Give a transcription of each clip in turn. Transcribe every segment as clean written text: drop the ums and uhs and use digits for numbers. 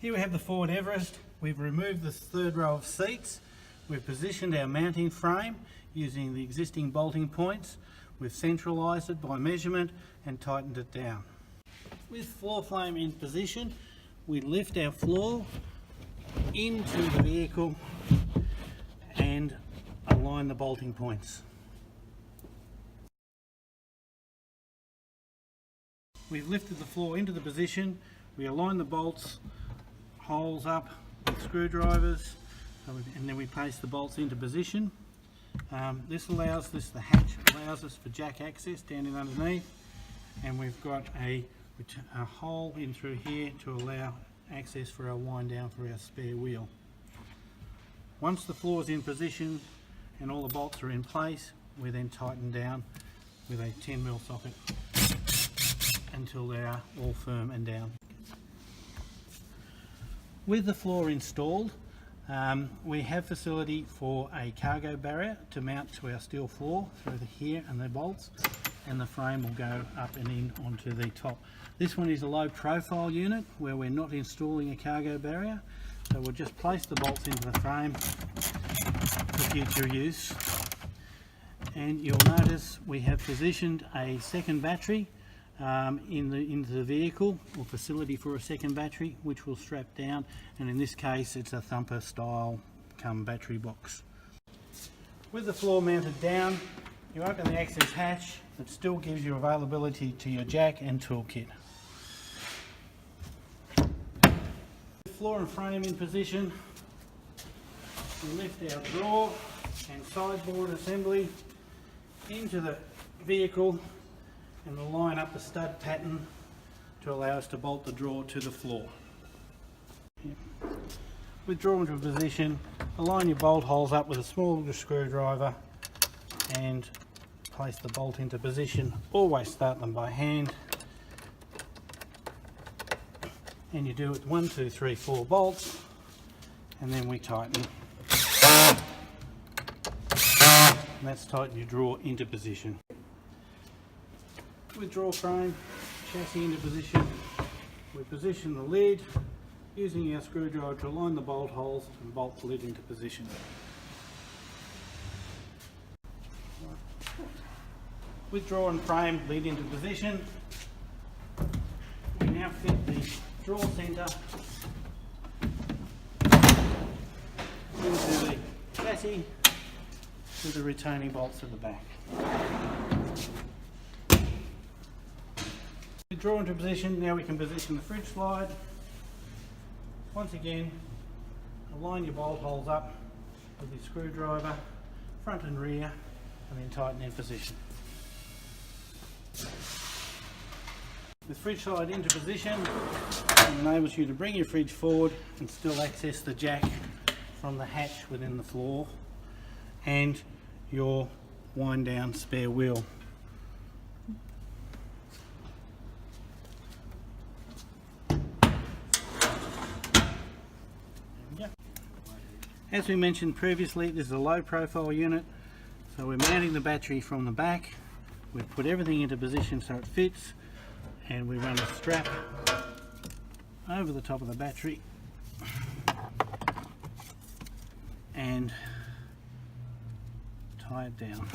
Here we have the Ford Everest. We've removed the third row of seats. We've positioned our mounting frame using the existing bolting points. We've centralised it by measurement and tightened it down. With floor frame in position, we lift our floor into the vehicle and align the bolting points. We've lifted the floor into the position. We align the bolts holes up with screwdrivers, and then we place the bolts into position. The hatch allows us for jack access down in underneath, and we've got a hole in through here to allow access for our wind down for our spare wheel. Once the floor is in position and all the bolts are in place, we then tighten down with a 10mm socket until they are all firm and down. With the floor installed, we have facility for a cargo barrier to mount to our steel floor through here and the bolts, and the frame will go up and in onto the top. This one is a low profile unit where we're not installing a cargo barrier, so we'll just place the bolts into the frame for future use. And you'll notice we have positioned a second battery into the vehicle, or facility for a second battery, which will strap down, and in this case it's a thumper style battery box. With the floor mounted down, you open the access hatch. It still gives you availability to your jack and toolkit. Floor and frame in position, we lift our drawer and sideboard assembly into the vehicle and we'll line up the stud pattern to allow us to bolt the drawer to the floor. With drawer into position, align your bolt holes up with a small screwdriver and place the bolt into position. Always start them by hand, and you do it 1, 2, 3, 4 bolts, and then we tighten. And that's tighten your drawer into position. With drawer frame, chassis into position, we position the lid using our screwdriver to align the bolt holes and bolt the lid into position. With drawer and frame lid into position, we now fit the drawer centre into the chassis with the retaining bolts at the back. With drawer into position, now we can position the fridge slide. Once again, align your bolt holes up with your screwdriver, front and rear, and then tighten in position. With fridge slide into position, it enables you to bring your fridge forward and still access the jack from the hatch within the floor and your wind down spare wheel. As we mentioned previously, this is a low profile unit, so we're mounting the battery from the back. We put everything into position so it fits, and we run a strap over the top of the battery and tie it down.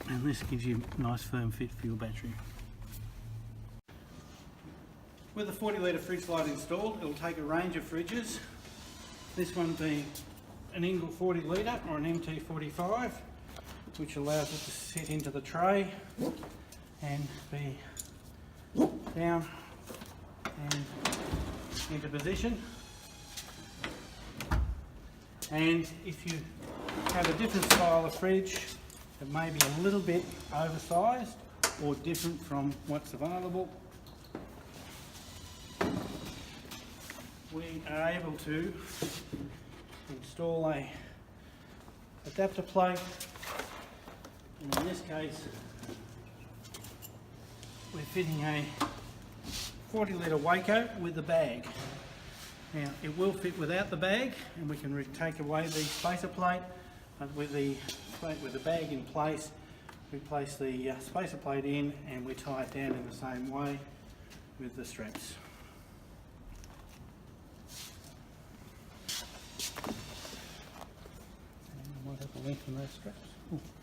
And this gives you a nice firm fit for your battery. With a 40 litre fridge slide installed, it will take a range of fridges, this one being an Ingle 40 litre or an MT45, which allows it to sit into the tray and be down and into position. And if you have a different style of fridge that may be a little bit oversized or different from what's available, we are able to install a adapter plate, and in this case we're fitting a 40 litre Waco with the bag. Now it will fit without the bag, and we can take away the spacer plate, but with the plate with the bag in place we place the spacer plate in and we tie it down in the same way with the straps. And I might have a length on those straps. Ooh.